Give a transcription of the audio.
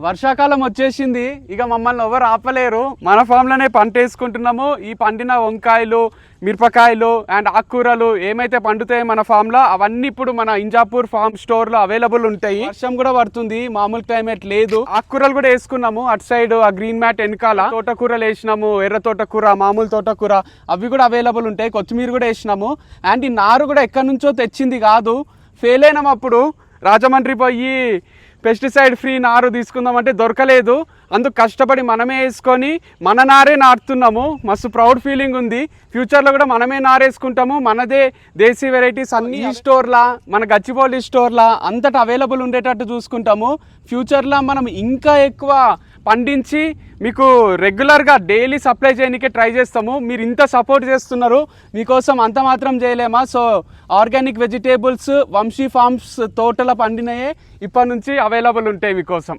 వర్షాకాలం వచ్చేసింది, ఇక మమ్మల్ని ఎవరు ఆపలేరు. మన ఫామ్లోనే పంట వేసుకుంటున్నాము. ఈ పండిన వంకాయలు, మిరపకాయలు అండ్ ఆకుకూరలు ఏమైతే పండుతాయో మన ఫామ్లో అవన్నీ ఇప్పుడు మన ఇంజాపూర్ ఫామ్ స్టోర్లో అవైలబుల్ ఉంటాయి. వర్షం కూడా పడుతుంది, మామూలు క్లైమేట్ లేదు. ఆకుకూరలు కూడా వేసుకున్నాము. అటు సైడ్ ఆ గ్రీన్ మ్యాట్ వెనకాల తోటకూరలు వేసినాము, ఎర్ర తోటకూర, మామూలు తోటకూర అవి కూడా అవైలబుల్ ఉంటాయి. కొత్తిమీర కూడా వేసినాము. అండ్ ఈ నారు కూడా ఎక్కడి నుంచో తెచ్చింది కాదు, ఫెయిల్ అయినాం. అప్పుడు రాజమండ్రి పోయి పెస్టిసైడ్ ఫ్రీ నారు తీసుకుందామంటే దొరకలేదు. అందుకు కష్టపడి మనమే వేసుకొని మన నారే నాటుతున్నాము. మస్తు ప్రౌడ్ ఫీలింగ్ ఉంది. ఫ్యూచర్లో కూడా మనమే నారేసుకుంటాము. మనదే దేశీ వెరైటీస్ అన్ని స్టోర్లా, మన గచ్చిబౌలి స్టోర్లా అంతటా అవైలబుల్ ఉండేటట్టు చూసుకుంటాము. ఫ్యూచర్లో మనం ఇంకా ఎక్కువ పండించి మీకు రెగ్యులర్గా డైలీ సప్లై చేయడానికే ట్రై చేస్తాము. మీరు ఇంత సపోర్ట్ చేస్తున్నారు, మీకోసం అంత మాత్రం చేయలేమా? So organic vegetables Vamshi farms తోటల పండినయే ఇప్పటి నుంచి అవైలబుల్ ఉంటాయి మీకోసం.